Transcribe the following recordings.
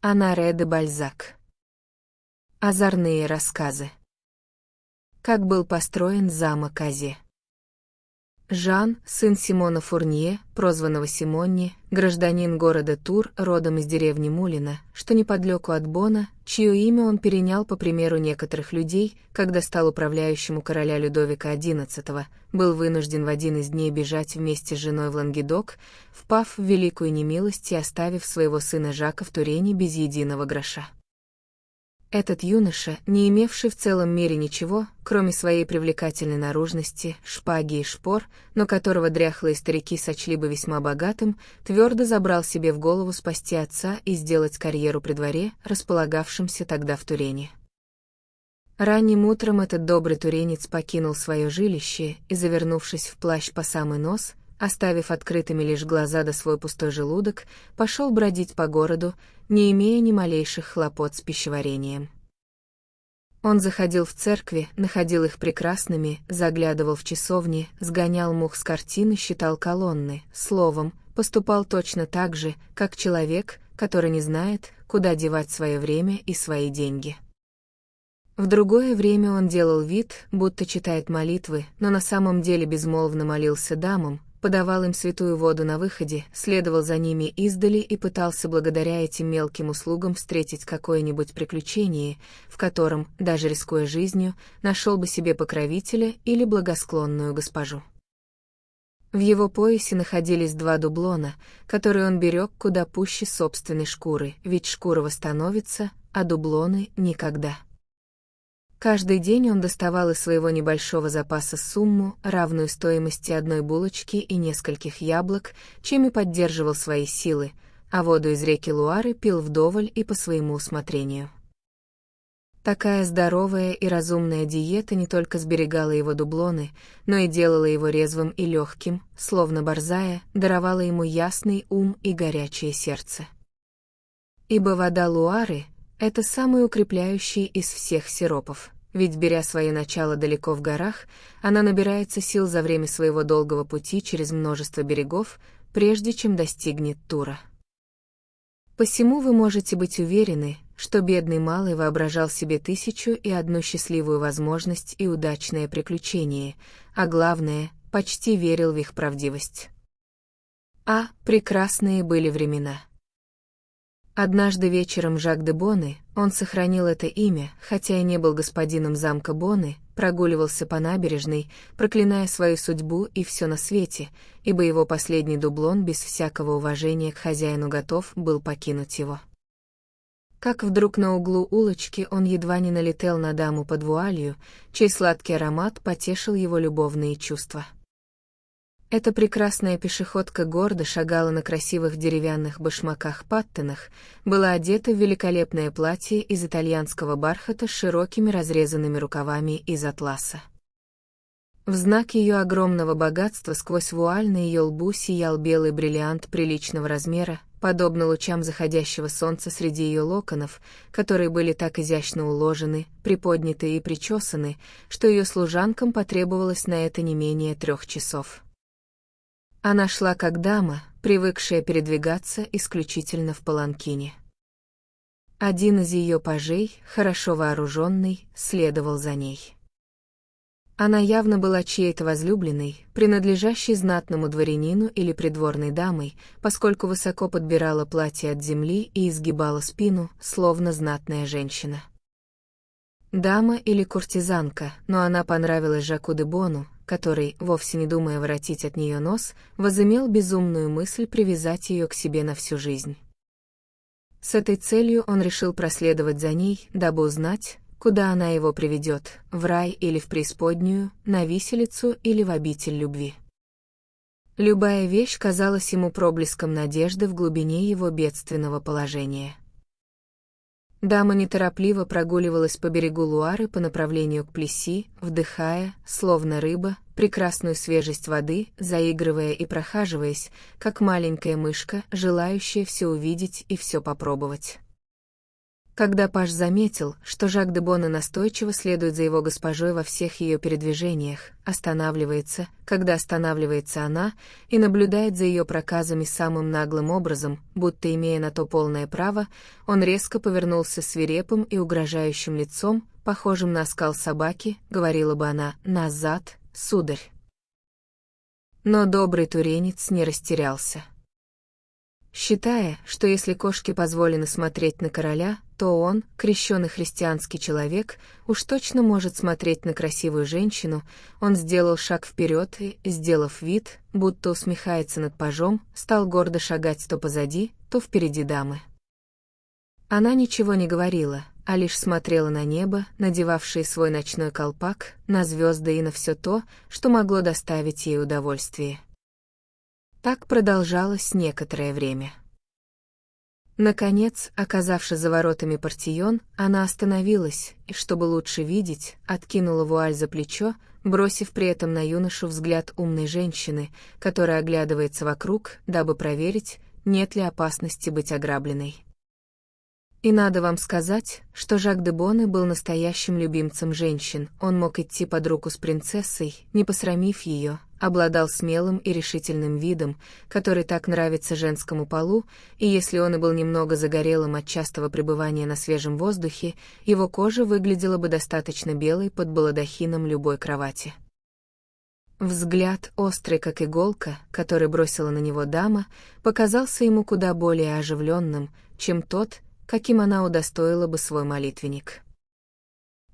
Оноре де Бальзак. Озорные рассказы. Как был построен замок Азе. Жан, сын Симона Фурнье, прозванного Симонни, гражданин города Тур, родом из деревни Мулина, что неподалеку от Бона, чье имя он перенял по примеру некоторых людей, когда стал управляющим у короля Людовика XI, был вынужден в один из дней бежать вместе с женой в Лангедок, впав в великую немилость и оставив своего сына Жака в Турене без единого гроша. Этот юноша, не имевший в целом мире ничего, кроме своей привлекательной наружности, шпаги и шпор, но которого дряхлые старики сочли бы весьма богатым, твердо забрал себе в голову спасти отца и сделать карьеру при дворе, располагавшемся тогда в Турене. Ранним утром этот добрый туренец покинул свое жилище и, завернувшись в плащ по самый нос, оставив открытыми лишь глаза да свой пустой желудок, пошел бродить по городу, не имея ни малейших хлопот с пищеварением. Он заходил в церкви, находил их прекрасными, заглядывал в часовни, сгонял мух с картин и считал колонны, словом, поступал точно так же, как человек, который не знает, куда девать свое время и свои деньги. В другое время он делал вид, будто читает молитвы, но на самом деле безмолвно молился дамам, подавал им святую воду на выходе, следовал за ними издали и пытался благодаря этим мелким услугам встретить какое-нибудь приключение, в котором, даже рискуя жизнью, нашел бы себе покровителя или благосклонную госпожу. В его поясе находились 2 дублона, которые он берег куда пуще собственной шкуры, ведь шкура восстановится, а дублоны — никогда. Каждый день он доставал из своего небольшого запаса сумму, равную стоимости одной булочки и нескольких яблок, чем и поддерживал свои силы, а воду из реки Луары пил вдоволь и по своему усмотрению. Такая здоровая и разумная диета не только сберегала его дублоны, но и делала его резвым и легким, словно борзая, даровала ему ясный ум и горячее сердце. Ибо вода Луары — это самый укрепляющий из всех сиропов, ведь, беря свое начало далеко в горах, она набирается сил за время своего долгого пути через множество берегов, прежде чем достигнет Тура. Посему вы можете быть уверены, что бедный малый воображал себе 1001 счастливую возможность и удачное приключение, а главное, почти верил в их правдивость. Прекрасные были времена. Однажды вечером Жак де Боны, он сохранил это имя, хотя и не был господином замка Боны, прогуливался по набережной, проклиная свою судьбу и все на свете, ибо его последний дублон без всякого уважения к хозяину готов был покинуть его. Как вдруг на углу улочки он едва не налетел на даму под вуалью, чей сладкий аромат потешил его любовные чувства. Эта прекрасная пешеходка гордо шагала на красивых деревянных башмаках-паттенах, была одета в великолепное платье из итальянского бархата с широкими разрезанными рукавами из атласа. В знак ее огромного богатства сквозь вуаль на ее лбу сиял белый бриллиант приличного размера, подобно лучам заходящего солнца среди ее локонов, которые были так изящно уложены, приподняты и причесаны, что ее служанкам потребовалось на это не менее 3 часов. Она шла как дама, привыкшая передвигаться исключительно в паланкине. Один из ее пажей, хорошо вооруженный, следовал за ней. Она явно была чьей-то возлюбленной, принадлежащей знатному дворянину или придворной дамой, поскольку высоко подбирала платье от земли и изгибала спину, словно знатная женщина. Дама или куртизанка, но она понравилась Жаку де Бону, который, вовсе не думая воротить от нее нос, возымел безумную мысль привязать ее к себе на всю жизнь. С этой целью он решил проследовать за ней, дабы узнать, куда она его приведет, в рай или в преисподнюю, на виселицу или в обитель любви. Любая вещь казалась ему проблеском надежды в глубине его бедственного положения. Дама неторопливо прогуливалась по берегу Луары по направлению к Плесси, вдыхая, словно рыба, прекрасную свежесть воды, заигрывая и прохаживаясь, как маленькая мышка, желающая все увидеть и все попробовать. Когда паж заметил, что Жак де Боне настойчиво следует за его госпожой во всех ее передвижениях, останавливается, когда останавливается она, и наблюдает за ее проказами самым наглым образом, будто имея на то полное право, он резко повернулся свирепым и угрожающим лицом, похожим на оскал собаки, говорила бы она, «Назад, сударь». Но добрый туренец не растерялся. Считая, что если кошке позволено смотреть на короля, то он, крещеный христианский человек, уж точно может смотреть на красивую женщину, он сделал шаг вперед и, сделав вид, будто усмехается над пажом, стал гордо шагать то позади, то впереди дамы. Она ничего не говорила, а лишь смотрела на небо, надевавшее свой ночной колпак, на звезды и на все то, что могло доставить ей удовольствие. Так продолжалось некоторое время. Наконец, оказавшись за воротами Портион, она остановилась и, чтобы лучше видеть, откинула вуаль за плечо, бросив при этом на юношу взгляд умной женщины, которая оглядывается вокруг, дабы проверить, нет ли опасности быть ограбленной. И надо вам сказать, что Жак де Боне был настоящим любимцем женщин, он мог идти под руку с принцессой, не посрамив ее, обладал смелым и решительным видом, который так нравится женскому полу, и если он и был немного загорелым от частого пребывания на свежем воздухе, его кожа выглядела бы достаточно белой под балдахином любой кровати. Взгляд, острый как иголка, который бросила на него дама, показался ему куда более оживленным, чем тот, каким она удостоила бы свой молитвенник.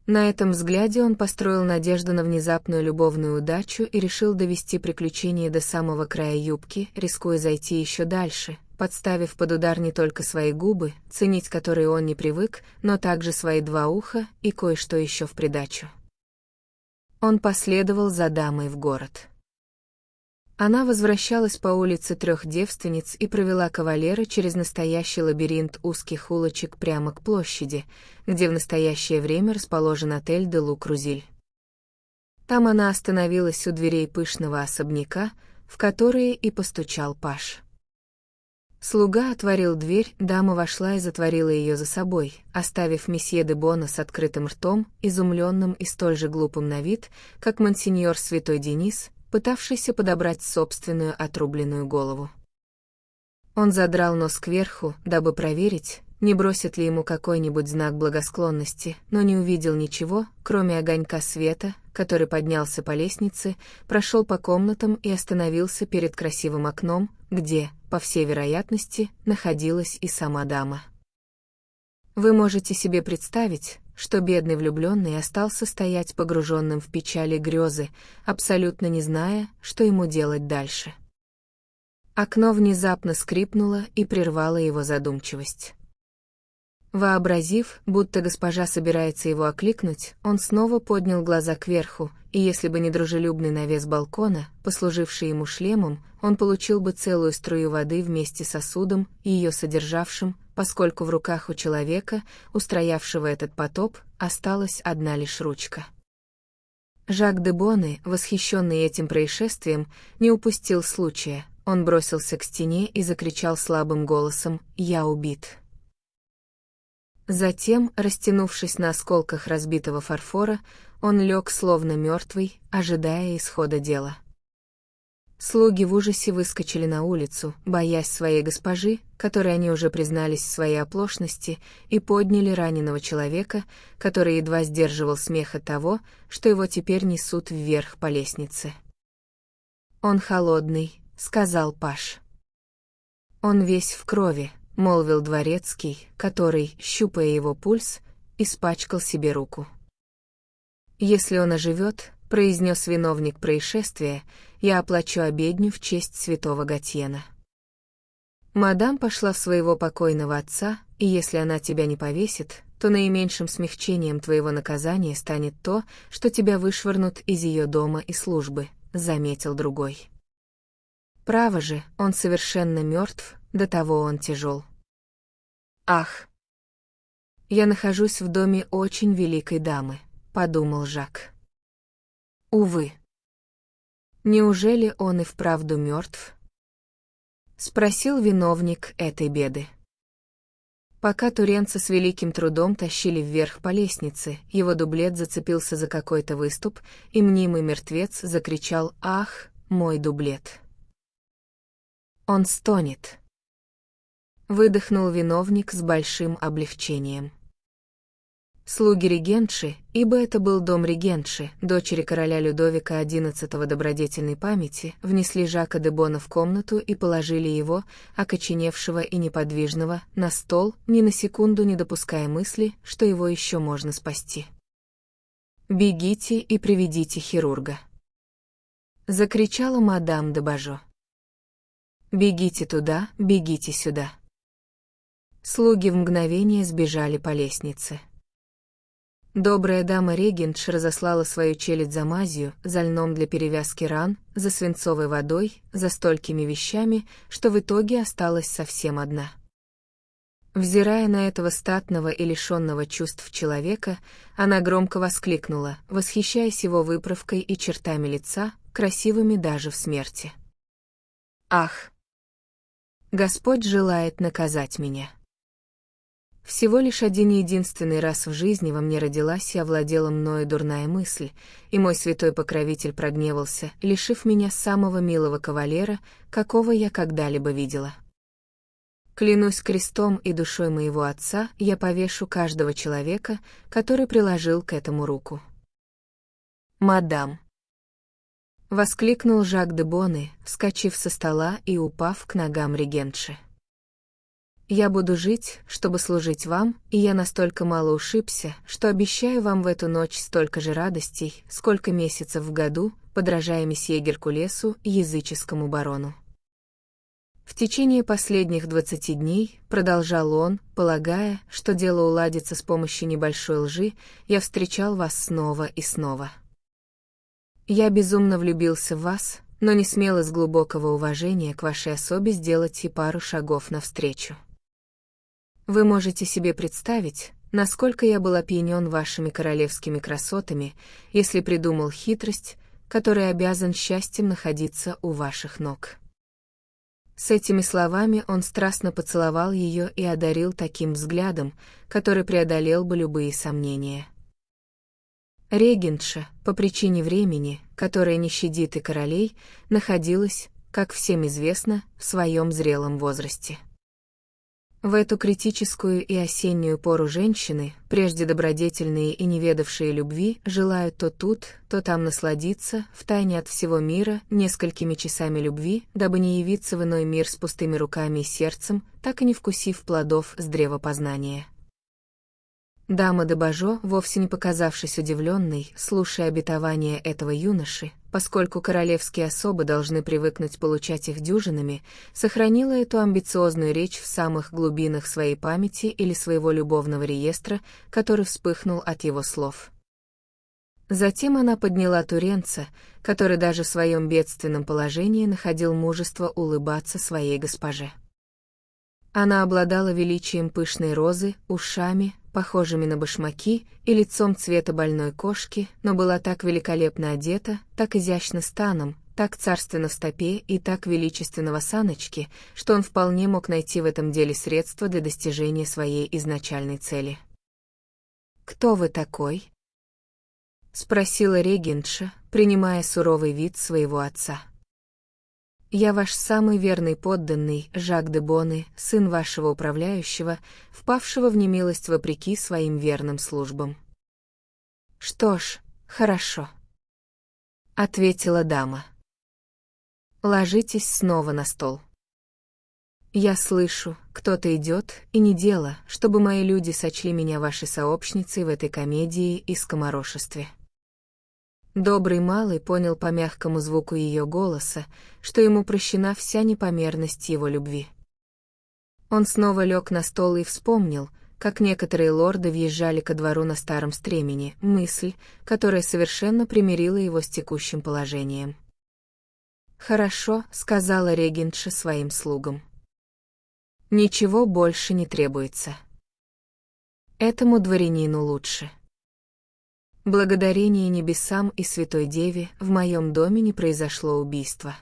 На этом взгляде он построил надежду на внезапную любовную удачу и решил довести приключение до самого края юбки, рискуя зайти еще дальше, подставив под удар не только свои губы, ценить которые он не привык, но также свои два уха и кое-что еще в придачу. Он последовал за дамой в город. Она возвращалась по улице Трех девственниц и провела кавалера через настоящий лабиринт узких улочек прямо к площади, где в настоящее время расположен отель де Лу Крузиль. Там она остановилась у дверей пышного особняка, в которые и постучал паж. Слуга отворил дверь, дама вошла и затворила ее за собой, оставив месье де Бона с открытым ртом, изумленным и столь же глупым на вид, как монсеньор Святой Денис, пытавшийся подобрать собственную отрубленную голову. Он задрал нос кверху, дабы проверить, не бросит ли ему какой-нибудь знак благосклонности, но не увидел ничего, кроме огонька света, который поднялся по лестнице, прошел по комнатам и остановился перед красивым окном, где, по всей вероятности, находилась и сама дама. Вы можете себе представить, что бедный влюбленный остался стоять погруженным в печали грезы, абсолютно не зная, что ему делать дальше. Окно внезапно скрипнуло и прервало его задумчивость. Вообразив, будто госпожа собирается его окликнуть, он снова поднял глаза кверху, и если бы не дружелюбный навес балкона, послуживший ему шлемом, он получил бы целую струю воды вместе с сосудом, ее содержавшим, поскольку в руках у человека, устроявшего этот потоп, осталась одна лишь ручка. Жак де Боне, восхищенный этим происшествием, не упустил случая, он бросился к стене и закричал слабым голосом «Я убит». Затем, растянувшись на осколках разбитого фарфора, он лег словно мертвый, ожидая исхода дела. Слуги в ужасе выскочили на улицу, боясь своей госпожи, которой они уже признались в своей оплошности, и подняли раненого человека, который едва сдерживал смех от того, что его теперь несут вверх по лестнице. «Он холодный», — сказал паж. «Он весь в крови», — молвил дворецкий, который, щупая его пульс, испачкал себе руку. «Если он оживет», — произнес виновник происшествия, — «я оплачу обедню в честь святого Гатьена». Мадам пошла в своего покойного отца, и если она тебя не повесит, то наименьшим смягчением твоего наказания станет то, что тебя вышвырнут из ее дома и службы, — заметил другой. Право же, он совершенно мертв, до того он тяжел. Ах! Я нахожусь в доме очень великой дамы, — подумал Жак. Увы. Неужели он и вправду мертв? Спросил виновник этой беды. Пока Туренца с великим трудом тащили вверх по лестнице, его дублет зацепился за какой-то выступ, и мнимый мертвец закричал: «Ах, мой дублет! Он стонет!» Выдохнул виновник с большим облегчением. Слуги регентши, ибо это был дом регентши, дочери короля Людовика XI добродетельной памяти, внесли Жака де Бона в комнату и положили его, окоченевшего и неподвижного, на стол, ни на секунду не допуская мысли, что его еще можно спасти. «Бегите и приведите хирурга!» — закричала мадам де Бажо. «Бегите туда, бегите сюда!» Слуги в мгновение сбежали по лестнице. Добрая дама регентш разослала свою челядь за мазью, за льном для перевязки ран, за свинцовой водой, за столькими вещами, что в итоге осталась совсем одна. Взирая на этого статного и лишенного чувств человека, она громко воскликнула, восхищаясь его выправкой и чертами лица, красивыми даже в смерти. «Ах! Господь желает наказать меня. Всего лишь один единственный раз в жизни во мне родилась и овладела мною дурная мысль, и мой святой покровитель прогневался, лишив меня самого милого кавалера, какого я когда-либо видела. Клянусь крестом и душой моего отца, я повешу каждого человека, который приложил к этому руку». «Мадам!» — воскликнул Жак де Боне, вскочив со стола и упав к ногам регентши. «Я буду жить, чтобы служить вам, и я настолько мало ушибся, что обещаю вам в эту ночь столько же радостей, сколько месяцев в году, подражая месье Геркулесу, языческому барону. В течение последних 20 дней, продолжал он, полагая, что дело уладится с помощью небольшой лжи, я встречал вас снова и снова. Я безумно влюбился в вас, но не смел из глубокого уважения к вашей особе сделать и пару шагов навстречу. Вы можете себе представить, насколько я был опьянен вашими королевскими красотами, если придумал хитрость, которая обязан счастьем находиться у ваших ног». С этими словами он страстно поцеловал ее и одарил таким взглядом, который преодолел бы любые сомнения. Регентша, по причине времени, которое не щадит и королей, находилась, как всем известно, в своем зрелом возрасте. В эту критическую и осеннюю пору женщины, прежде добродетельные и не ведавшие любви, желают то тут, то там насладиться, втайне от всего мира, несколькими часами любви, дабы не явиться в иной мир с пустыми руками и сердцем, так и не вкусив плодов с древа познания. Дама де Бажо, вовсе не показавшись удивленной, слушая обетования этого юноши, поскольку королевские особы должны привыкнуть получать их дюжинами, сохранила эту амбициозную речь в самых глубинах своей памяти или своего любовного реестра, который вспыхнул от его слов. Затем она подняла Туренца, который даже в своем бедственном положении находил мужество улыбаться своей госпоже. Она обладала величием пышной розы, ушами, похожими на башмаки, и лицом цвета больной кошки, но была так великолепно одета, так изящно станом, так царственно в стопе и так величественно в осаночке, что он вполне мог найти в этом деле средства для достижения своей изначальной цели. «Кто вы такой?» — спросила регентша, принимая суровый вид своего отца. «Я ваш самый верный подданный, Жак де Боне, сын вашего управляющего, впавшего в немилость вопреки своим верным службам». «Что ж, хорошо», — ответила дама. «Ложитесь снова на стол. Я слышу, кто-то идет, и не дело, чтобы мои люди сочли меня вашей сообщницей в этой комедии и скоморошестве». Добрый малый понял по мягкому звуку ее голоса, что ему прощена вся непомерность его любви. Он снова лег на стол и вспомнил, как некоторые лорды въезжали ко двору на старом стремени, мысль, которая совершенно примирила его с текущим положением. «Хорошо», — сказала регентша своим слугам. «Ничего больше не требуется. Этому дворянину лучше. Благодарение небесам и Святой Деве в моем доме не произошло убийства.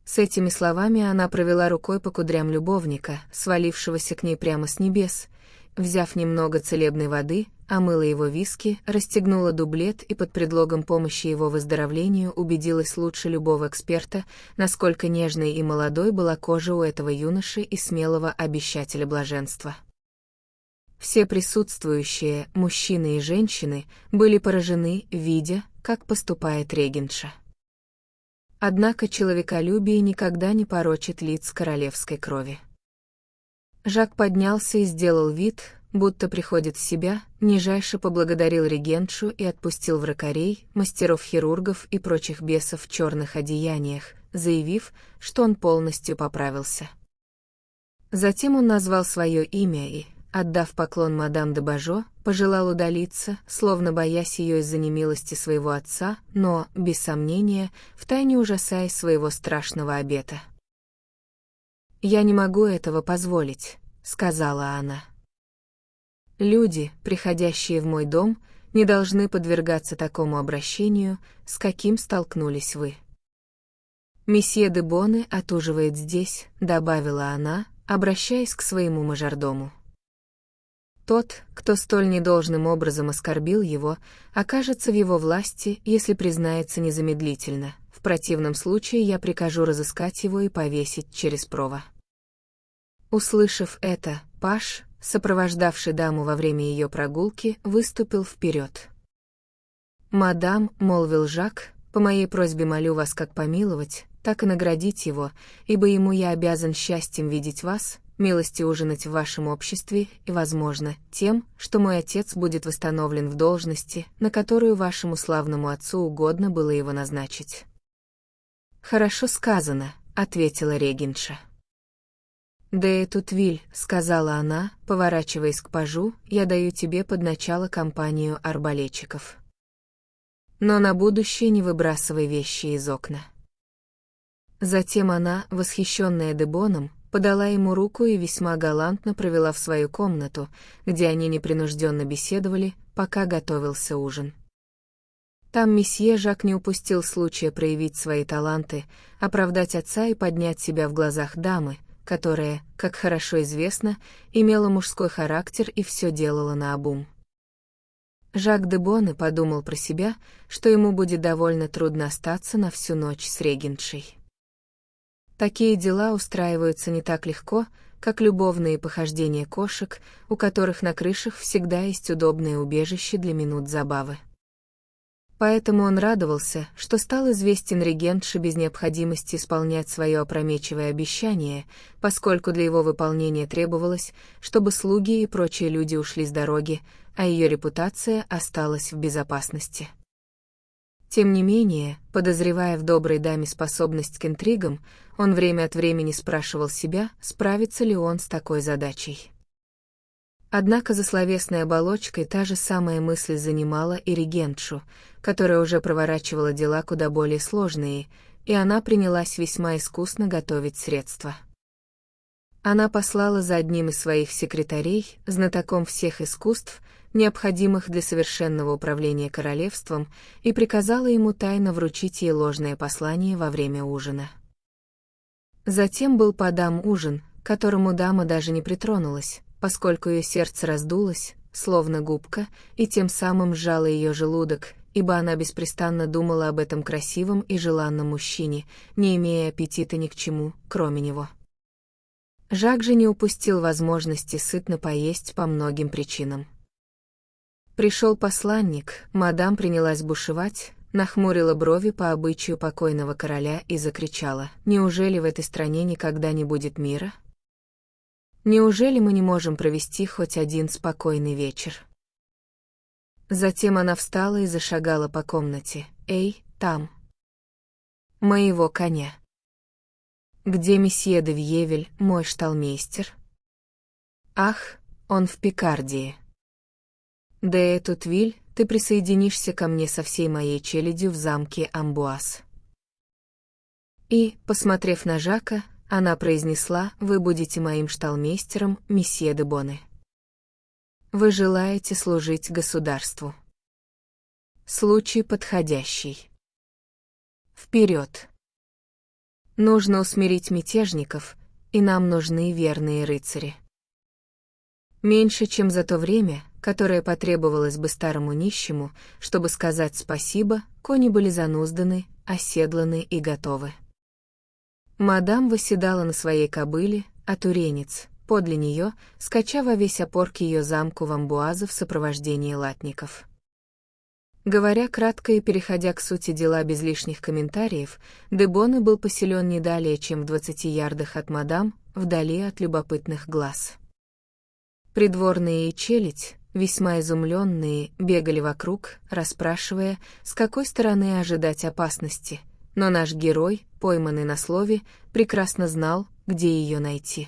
С этими словами она провела рукой по кудрям любовника, свалившегося к ней прямо с небес. Взяв немного целебной воды, омыла его виски, расстегнула дублет и под предлогом помощи его выздоровлению убедилась лучше любого эксперта, насколько нежной и молодой была кожа у этого юноши и смелого обещателя блаженства. Все присутствующие, мужчины и женщины, были поражены, видя, как поступает регентша. Однако человеколюбие никогда не порочит лиц королевской крови. Жак поднялся и сделал вид, будто приходит в себя, нижайше поблагодарил регентшу и отпустил врачей, мастеров-хирургов и прочих бесов в черных одеяниях, заявив, что он полностью поправился. Затем он назвал свое имя и, отдав поклон мадам де Бажо, пожелал удалиться, словно боясь ее из-за немилости своего отца, но, без сомнения, втайне ужасаясь своего страшного обета. «Я не могу этого позволить», — сказала она. «Люди, приходящие в мой дом, не должны подвергаться такому обращению, с каким столкнулись вы. Месье де Боне отуживает здесь», — добавила она, обращаясь к своему мажордому. «Тот, кто столь недолжным образом оскорбил его, окажется в его власти, если признается незамедлительно. В противном случае я прикажу разыскать его и повесить через прово». Услышав это, паж, сопровождавший даму во время ее прогулки, выступил вперед. «Мадам», — молвил Жак, — «по моей просьбе молю вас как помиловать, так и наградить его, ибо ему я обязан счастьем видеть вас, милости ужинать в вашем обществе и, возможно, тем, что мой отец будет восстановлен в должности, на которую вашему славному отцу угодно было его назначить». «Хорошо сказано», — ответила регентша. «Де Тутвиль», — сказала она, поворачиваясь к пажу, — «я даю тебе под начало компанию арбалетчиков. Но на будущее не выбрасывай вещи из окна». Затем она, восхищенная Дебоном, подала ему руку и весьма галантно провела в свою комнату, где они непринужденно беседовали, пока готовился ужин. Там месье Жак не упустил случая проявить свои таланты, оправдать отца и поднять себя в глазах дамы, которая, как хорошо известно, имела мужской характер и все делала наобум. Жак де Боне подумал про себя, что ему будет довольно трудно остаться на всю ночь с регентшей. Такие дела устраиваются не так легко, как любовные похождения кошек, у которых на крышах всегда есть удобное убежище для минут забавы. Поэтому он радовался, что стал известен регентше без необходимости исполнять свое опрометчивое обещание, поскольку для его выполнения требовалось, чтобы слуги и прочие люди ушли с дороги, а ее репутация осталась в безопасности. Тем не менее, подозревая в доброй даме способность к интригам, он время от времени спрашивал себя, справится ли он с такой задачей. Однако за словесной оболочкой та же самая мысль занимала и регентшу, которая уже проворачивала дела куда более сложные, и она принялась весьма искусно готовить средства. Она послала за одним из своих секретарей, знатоком всех искусств, необходимых для совершенного управления королевством, и приказала ему тайно вручить ей ложное послание во время ужина. Затем был подан ужин, к которому дама даже не притронулась, поскольку ее сердце раздулось, словно губка, и тем самым сжало ее желудок, ибо она беспрестанно думала об этом красивом и желанном мужчине, не имея аппетита ни к чему, кроме него. Жак же не упустил возможности сытно поесть по многим причинам. Пришел посланник, мадам принялась бушевать, нахмурила брови по обычаю покойного короля и закричала: «Неужели в этой стране никогда не будет мира? Неужели мы не можем провести хоть один спокойный вечер?» Затем она встала и зашагала по комнате. «Эй, там! Моего коня! Где месье де Вьевель, мой шталмейстер? Ах, он в Пикардии. Де Тутвиль, ты присоединишься ко мне со всей моей челядью в замке Амбуаз». И, посмотрев на Жака, она произнесла: «Вы будете моим шталмейстером, месье де Боне. Вы желаете служить государству. Случай подходящий. Вперед!» Нужно усмирить мятежников, и нам нужны верные рыцари. Меньше, чем за то время, которое потребовалось бы старому нищему, чтобы сказать спасибо, кони были занузданы, оседланы и готовы. Мадам восседала на своей кобыле, а туренец, подле нее, скача во весь опор к ее замку в Амбуаза в сопровождении латников. Говоря кратко и переходя к сути дела без лишних комментариев, де Боне был поселен не далее, чем в 20 ярдах от мадам, вдали от любопытных глаз. Придворные и челядь, весьма изумленные, бегали вокруг, расспрашивая, с какой стороны ожидать опасности, но наш герой, пойманный на слове, прекрасно знал, где ее найти.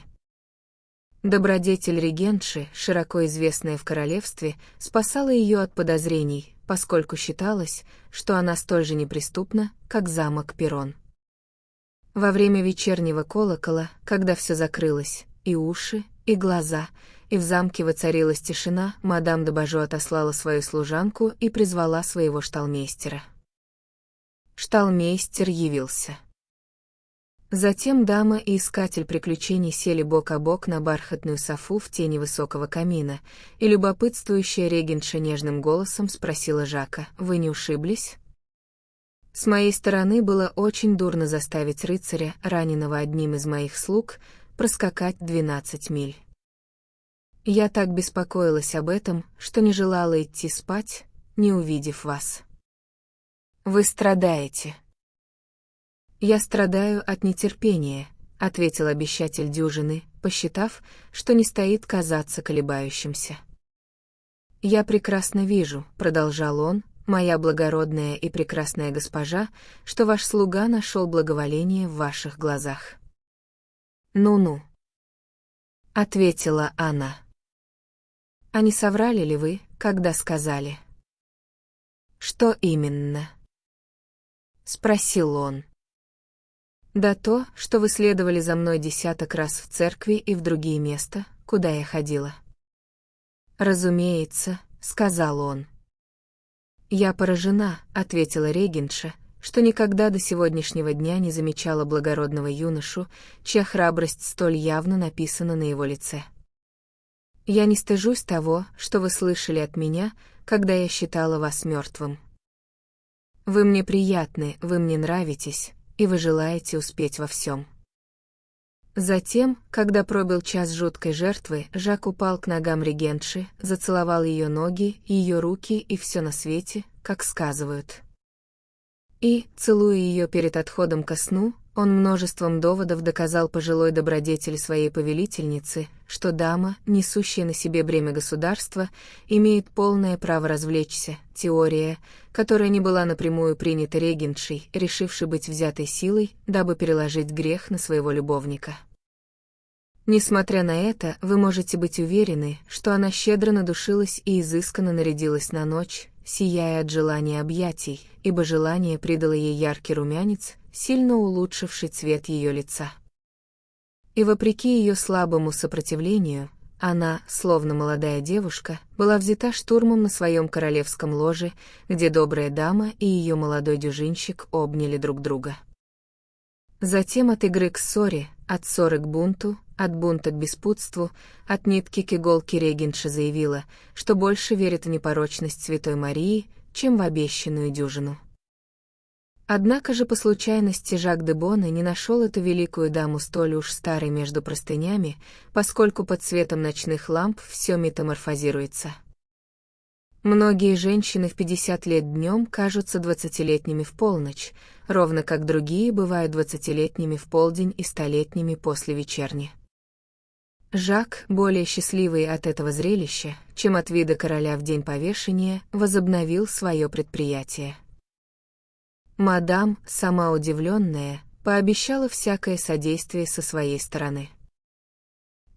Добродетель регентши, широко известная в королевстве, спасала ее от подозрений, поскольку считалось, что она столь же неприступна, как замок Перрон. Во время вечернего колокола, когда все закрылось, и уши, и глаза, и в замке воцарилась тишина, мадам де Бажо отослала свою служанку и призвала своего шталмейстера. Шталмейстер явился. Затем дама и искатель приключений сели бок о бок на бархатную софу в тени высокого камина, и любопытствующая регентша нежным голосом спросила Жака: «Вы не ушиблись?» С моей стороны было очень дурно заставить рыцаря, раненого одним из моих слуг, проскакать 12 миль. Я так беспокоилась об этом, что не желала идти спать, не увидев вас. Вы страдаете. «Я страдаю от нетерпения», — ответил обещатель дюжины, посчитав, что не стоит казаться колебающимся. «Я прекрасно вижу», — продолжал он, «моя благородная и прекрасная госпожа, что ваш слуга нашел благоволение в ваших глазах». «Ну-ну», — ответила она. «А не соврали ли вы, когда сказали?» «Что именно?» — спросил он. «Да то, что вы следовали за мной 10 раз в церкви и в другие места, куда я ходила». «Разумеется», — сказал он. «Я поражена», — ответила регентша, что никогда до сегодняшнего дня не замечала благородного юношу, чья храбрость столь явно написана на его лице. «Я не стыжусь того, что вы слышали от меня, когда я считала вас мертвым. Вы мне приятны, вы мне нравитесь, и вы желаете успеть во всем». Затем, когда пробил час жуткой жертвы, Жак упал к ногам регентши, зацеловал ее ноги, ее руки и все на свете, как сказывают. И, целуя ее перед отходом ко сну, он множеством доводов доказал пожилой добродетели своей повелительницы, что дама, несущая на себе бремя государства, имеет полное право развлечься, теория, которая не была напрямую принята регентшей, решившей быть взятой силой, дабы переложить грех на своего любовника. Несмотря на это, вы можете быть уверены, что она щедро надушилась и изысканно нарядилась на ночь, сияя от желания объятий, ибо желание придало ей яркий румянец, сильно улучшивший цвет ее лица. И вопреки ее слабому сопротивлению, она, словно молодая девушка, была взята штурмом на своем королевском ложе, где добрая дама и ее молодой дюжинщик обняли друг друга. Затем от игры к ссоре, от ссоры к бунту, от бунта к беспутству, от нитки к иголке регентша заявила, что больше верит в непорочность Святой Марии, чем в обещанную дюжину. Однако же по случайности Жак де Боне не нашел эту великую даму столь уж старой между простынями, поскольку под светом ночных ламп все метаморфозируется. Многие женщины в 50 лет днем кажутся 20-летними в полночь, ровно как другие бывают 20-летними в полдень и 100-летними после вечерни. Жак, более счастливый от этого зрелища, чем от вида короля в день повешения, возобновил свое предприятие. Мадам, сама удивленная, пообещала всякое содействие со своей стороны.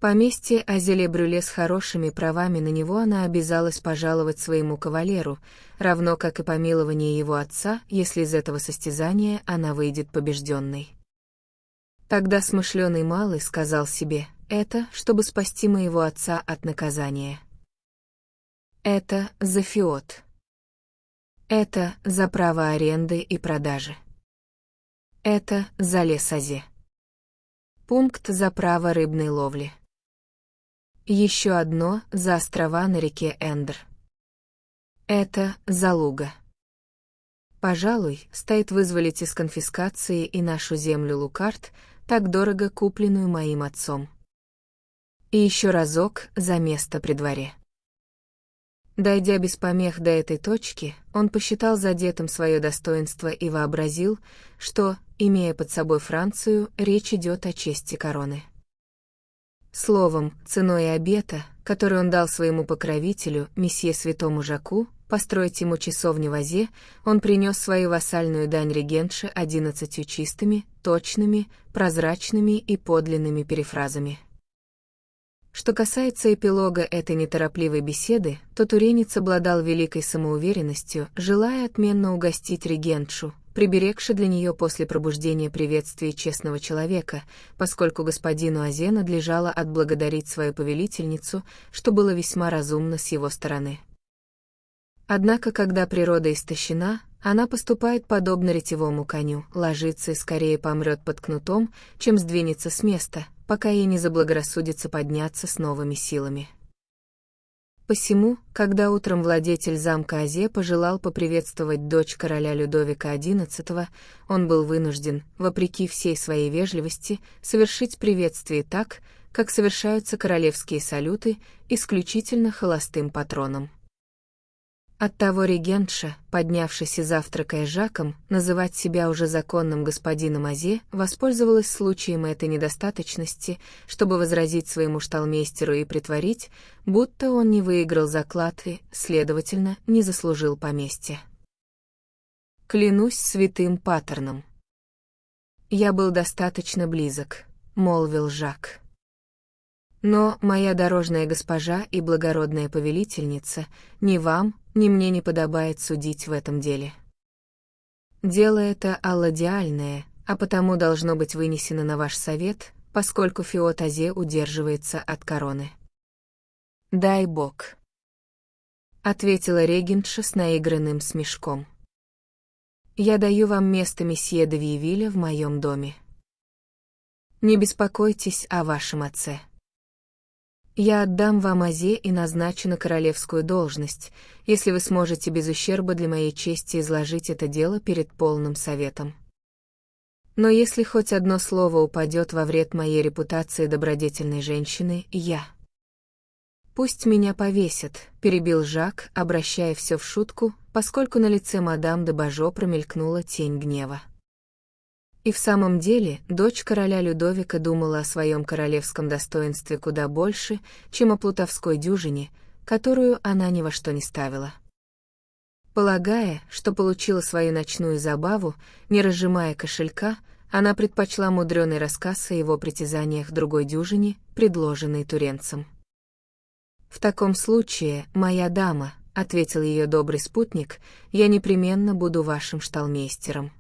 Поместье Азеле-Брюле с хорошими правами на него она обязалась пожаловать своему кавалеру, равно как и помилование его отца, если из этого состязания она выйдет побежденной. Тогда смышленый малый сказал себе: «Это, чтобы спасти моего отца от наказания. Это за фиот. Это за право аренды и продажи. Это залез Азе. Пункт за право рыбной ловли. Еще одно за острова на реке Эндр. Это залуга. Пожалуй, стоит вызволить из конфискации и нашу землю Лукард, так дорого купленную моим отцом. И еще разок за место при дворе. Дойдя без помех до этой точки, он посчитал задетым свое достоинство и вообразил, что, имея под собой Францию, речь идет о чести короны. Словом, ценой обета, который он дал своему покровителю, месье святому Жаку, построить ему часовню в Азе, он принес свою вассальную дань регентше 11 чистыми, точными, прозрачными и подлинными перефразами. Что касается эпилога этой неторопливой беседы, то туренец обладал великой самоуверенностью, желая отменно угостить регентшу, приберегши для нее после пробуждения приветствие честного человека, поскольку господину Азе надлежало отблагодарить свою повелительницу, что было весьма разумно с его стороны. Однако, когда природа истощена, она поступает подобно ретевому коню, ложится и скорее помрет под кнутом, чем сдвинется с места, пока ей не заблагорассудится подняться с новыми силами. Посему, когда утром владетель замка Азе пожелал поприветствовать дочь короля Людовика XI, он был вынужден, вопреки всей своей вежливости, совершить приветствие так, как совершаются королевские салюты, исключительно холостым патроном. Оттого регентша, поднявшись и завтракая Жаком, называть себя уже законным господином Азе, воспользовалась случаем этой недостаточности, чтобы возразить своему шталмейстеру и притворить, будто он не выиграл заклад и, следовательно, не заслужил поместья. «Клянусь святым паттерном. Я был достаточно близок», — молвил Жак. «Но, моя дорожная госпожа и благородная повелительница, ни вам, ни мне не подобает судить в этом деле. Дело это алладиальное, а потому должно быть вынесено на ваш совет, поскольку Фиот Азе удерживается от короны». «Дай Бог», — ответила регентша с наигранным смешком. «Я даю вам место месье де Вьевиля в моем доме. Не беспокойтесь о вашем отце. Я отдам вам Азе и назначу на королевскую должность, если вы сможете без ущерба для моей чести изложить это дело перед полным советом. Но если хоть одно слово упадет во вред моей репутации добродетельной женщины, я... «Пусть меня повесят», — перебил Жак, обращая все в шутку, поскольку на лице мадам де Бажо промелькнула тень гнева. И в самом деле, дочь короля Людовика думала о своем королевском достоинстве куда больше, чем о плутовской дюжине, которую она ни во что не ставила. Полагая, что получила свою ночную забаву, не разжимая кошелька, она предпочла мудрёный рассказ о его притязаниях другой дюжине, предложенной туренцем. «В таком случае, моя дама», — ответил ее добрый спутник, — «я непременно буду вашим шталмейстером».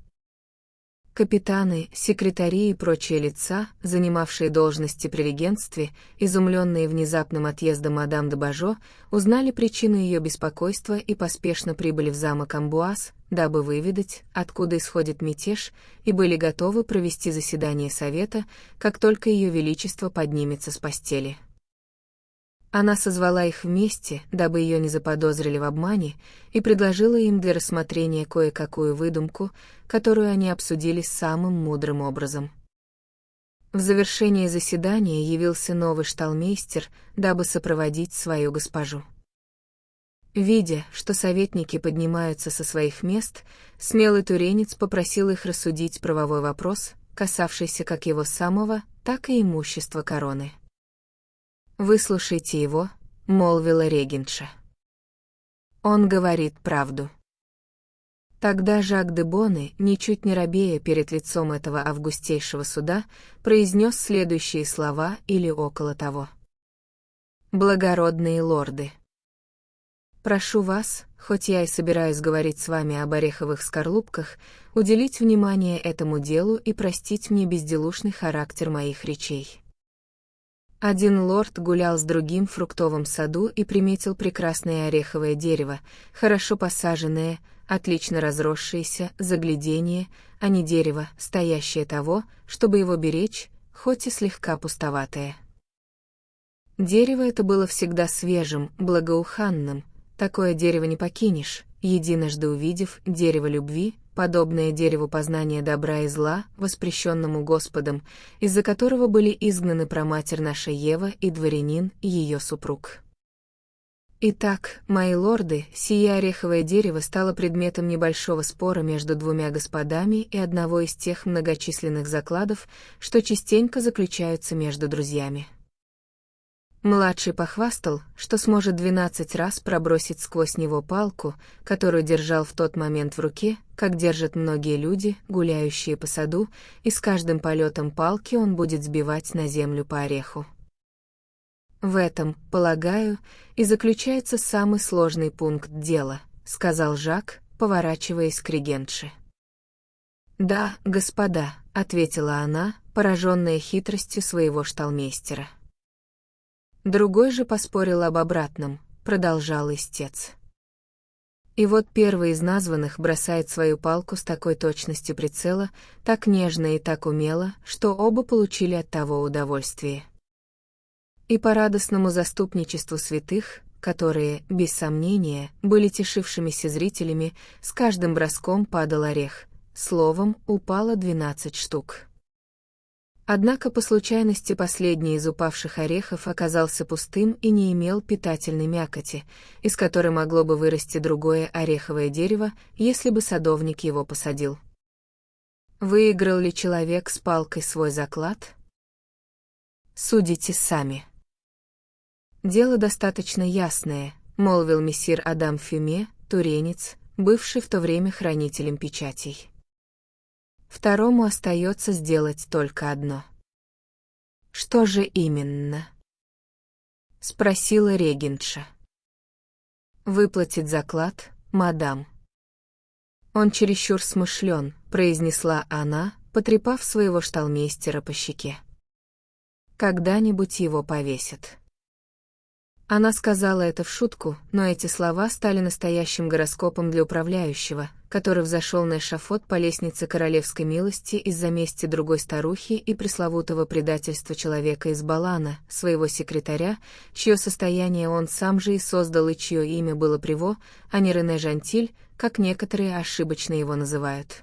Капитаны, секретари и прочие лица, занимавшие должности при регентстве, изумленные внезапным отъездом мадам де Бажо, узнали причину ее беспокойства и поспешно прибыли в замок Амбуаз, дабы выведать, откуда исходит мятеж, и были готовы провести заседание совета, как только ее величество поднимется с постели. Она созвала их вместе, дабы ее не заподозрили в обмане, и предложила им для рассмотрения кое-какую выдумку, которую они обсудили самым мудрым образом. В завершение заседания явился новый шталмейстер, дабы сопроводить свою госпожу. Видя, что советники поднимаются со своих мест, смелый туренец попросил их рассудить правовой вопрос, касавшийся как его самого, так и имущества короны. «Выслушайте его», — молвила регентша. «Он говорит правду». Тогда Жак де Боне, ничуть не робея перед лицом этого августейшего суда, произнес следующие слова или около того. «Благородные лорды, прошу вас, хоть я и собираюсь говорить с вами об ореховых скорлупках, уделить внимание этому делу и простить мне безделушный характер моих речей. Один лорд гулял с другим в фруктовом саду и приметил прекрасное ореховое дерево, хорошо посаженное, отлично разросшееся, загляденье, а не дерево, стоящее того, чтобы его беречь, хоть и слегка пустоватое. Дерево это было всегда свежим, благоуханным, такое дерево не покинешь, единожды увидев дерево любви, подобное дереву познания добра и зла, воспрещенному Господом, из-за которого были изгнаны праматерь наша Ева и дворянин, ее супруг. Итак, мои лорды, сие ореховое дерево стало предметом небольшого спора между двумя господами и одного из тех многочисленных закладов, что частенько заключаются между друзьями. Младший похвастал, что сможет 12 раз пробросить сквозь него палку, которую держал в тот момент в руке, как держат многие люди, гуляющие по саду, и с каждым полетом палки он будет сбивать на землю по ореху. «В этом, полагаю, и заключается самый сложный пункт дела», — сказал Жак, поворачиваясь к регентше. «Да, господа», — ответила она, пораженная хитростью своего шталмейстера. Другой же поспорил об обратном, продолжал истец. И вот первый из названных бросает свою палку с такой точностью прицела, так нежно и так умело, что оба получили от того удовольствие. И по радостному заступничеству святых, которые, без сомнения, были тешившимися зрителями, с каждым броском падал орех, словом, упало 12 штук. Однако по случайности последний из упавших орехов оказался пустым и не имел питательной мякоти, из которой могло бы вырасти другое ореховое дерево, если бы садовник его посадил. Выиграл ли человек с палкой свой заклад? Судите сами. «Дело достаточно ясное», — молвил мессир Адам Фюме, туренец, бывший в то время хранителем печатей. Второму остается сделать только одно. «Что же именно?» — спросила регентша. «Выплатить заклад, мадам». «Он чересчур смышлен», — произнесла она, потрепав своего шталмейстера по щеке. «Когда-нибудь его повесят». Она сказала это в шутку, но эти слова стали настоящим гороскопом для управляющего, который взошел на эшафот по лестнице королевской милости из-за мести другой старухи и пресловутого предательства человека из Балана, своего секретаря, чье состояние он сам же и создал и чье имя было Приво, а не Рене Жантиль, как некоторые ошибочно его называют.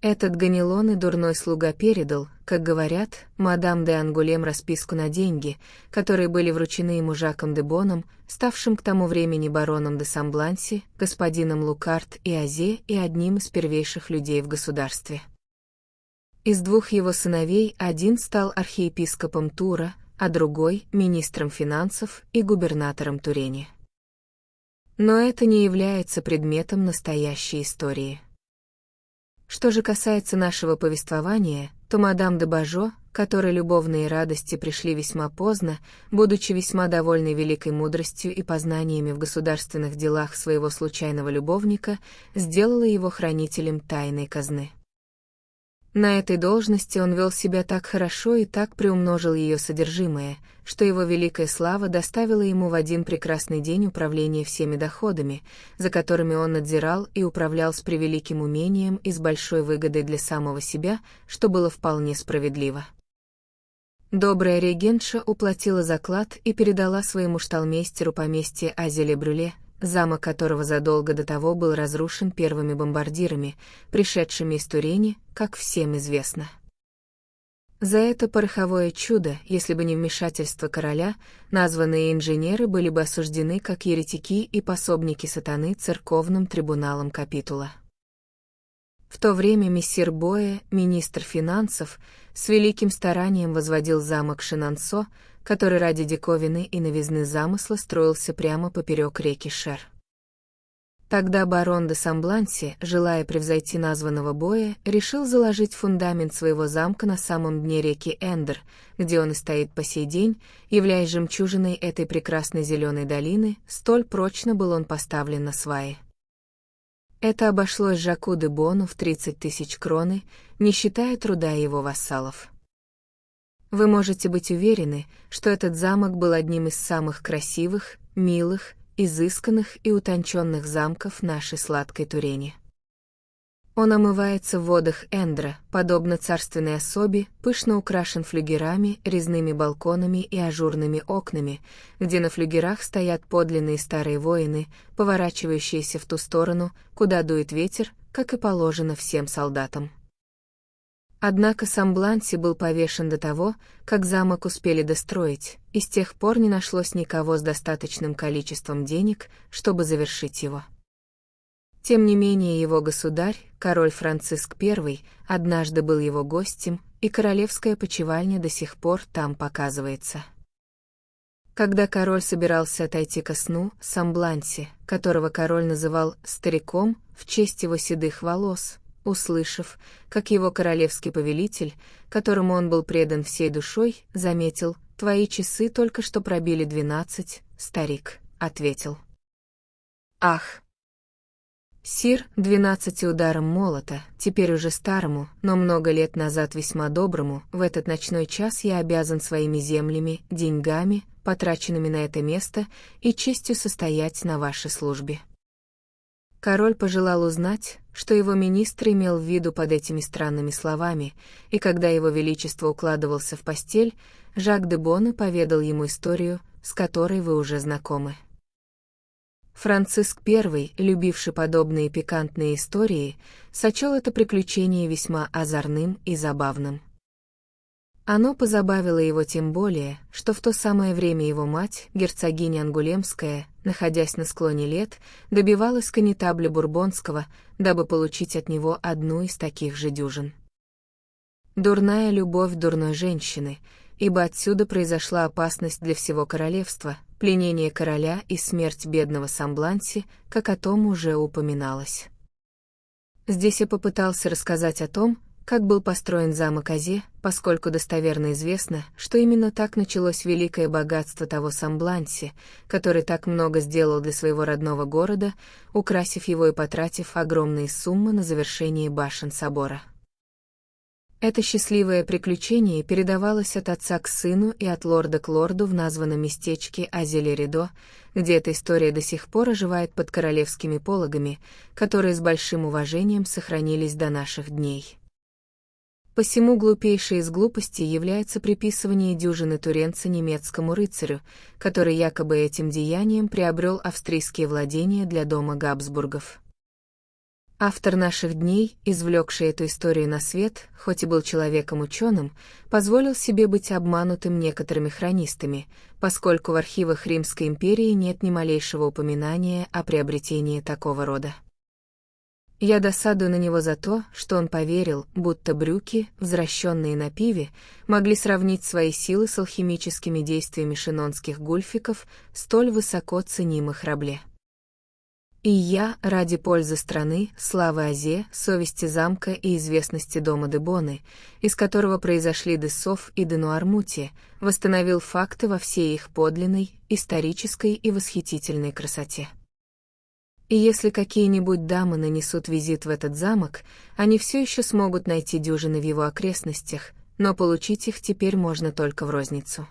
Этот Ганилон и дурной слуга передал, как говорят, мадам де Ангулем расписку на деньги, которые были вручены ему Жаком де Боном, ставшим к тому времени бароном де Самбланси, господином Лукарт и Азе и одним из первейших людей в государстве. Из двух его сыновей один стал архиепископом Тура, а другой — министром финансов и губернатором Турени. Но это не является предметом настоящей истории. Что же касается нашего повествования, то мадам де Бажо, которой любовные радости пришли весьма поздно, будучи весьма довольной великой мудростью и познаниями в государственных делах своего случайного любовника, сделала его хранителем тайной казны. На этой должности он вел себя так хорошо и так приумножил ее содержимое, что его великая слава доставила ему в один прекрасный день управление всеми доходами, за которыми он надзирал и управлял с превеликим умением и с большой выгодой для самого себя, что было вполне справедливо. Добрая регентша уплатила заклад и передала своему шталмейстеру поместье Азеле-Брюле, замок которого задолго до того был разрушен первыми бомбардирами, пришедшими из Турени, как всем известно. За это пороховое чудо, если бы не вмешательство короля, названные инженеры были бы осуждены как еретики и пособники сатаны церковным трибуналом капитула. В то время мессир Боэ, министр финансов, с великим старанием возводил замок Шинансо, который ради диковины и новизны замысла строился прямо поперек реки Шер. Тогда барон де Самбланси, желая превзойти названного Боя, решил заложить фундамент своего замка на самом дне реки Эндер, где он и стоит по сей день, являясь жемчужиной этой прекрасной зеленой долины, столь прочно был он поставлен на сваи. Это обошлось Жаку де Бону в 30 000 кроны, не считая труда его вассалов. Вы можете быть уверены, что этот замок был одним из самых красивых, милых, изысканных и утонченных замков нашей сладкой Турени. Он омывается в водах Эндра, подобно царственной особе, пышно украшен флюгерами, резными балконами и ажурными окнами, где на флюгерах стоят подлинные старые воины, поворачивающиеся в ту сторону, куда дует ветер, как и положено всем солдатам. Однако сам Бланси был повешен до того, как замок успели достроить, и с тех пор не нашлось никого с достаточным количеством денег, чтобы завершить его. Тем не менее его государь, король Франциск I, однажды был его гостем, и королевская почивальня до сих пор там показывается. Когда король собирался отойти ко сну, сам Бланси, которого король называл «стариком» в честь его седых волос, услышав, как его королевский повелитель, которому он был предан всей душой, заметил: «Твои часы только что пробили 12, старик», ответил: «Ах! Сир, 12 ударом молота, теперь уже старому, но много лет назад весьма доброму, в этот ночной час я обязан своими землями, деньгами, потраченными на это место, и честью состоять на вашей службе». Король пожелал узнать, что его министр имел в виду под этими странными словами, и когда его величество укладывался в постель, Жак де Боне поведал ему историю, с которой вы уже знакомы. Франциск I, любивший подобные пикантные истории, сочел это приключение весьма озорным и забавным. Оно позабавило его тем более, что в то самое время его мать, герцогиня Ангулемская, находясь на склоне лет, добивалась конетабля Бурбонского, дабы получить от него одну из таких же дюжин. Дурная любовь дурной женщины, ибо отсюда произошла опасность для всего королевства, пленение короля и смерть бедного Самбланси, как о том уже упоминалось. Здесь я попытался рассказать о том, как был построен замок Азе, поскольку достоверно известно, что именно так началось великое богатство того Самбланси, который так много сделал для своего родного города, украсив его и потратив огромные суммы на завершение башен собора. Это счастливое приключение передавалось от отца к сыну и от лорда к лорду в названном местечке Азе-ле-Ридо, где эта история до сих пор оживает под королевскими пологами, которые с большим уважением сохранились до наших дней. Посему глупейшей из глупостей является приписывание дюжины туренца немецкому рыцарю, который якобы этим деянием приобрел австрийские владения для дома Габсбургов. Автор наших дней, извлекший эту историю на свет, хоть и был человеком-ученым, позволил себе быть обманутым некоторыми хронистами, поскольку в архивах Римской империи нет ни малейшего упоминания о приобретении такого рода. Я досадую на него за то, что он поверил, будто брюки, взращенные на пиве, могли сравнить свои силы с алхимическими действиями шинонских гульфиков, столь высоко ценимых Рабле. И я, ради пользы страны, славы Азе, совести замка и известности дома де Боны, из которого произошли де Соф и де Нуармути, восстановил факты во всей их подлинной, исторической и восхитительной красоте. И если какие-нибудь дамы нанесут визит в этот замок, они все еще смогут найти дюжины в его окрестностях, но получить их теперь можно только в розницу.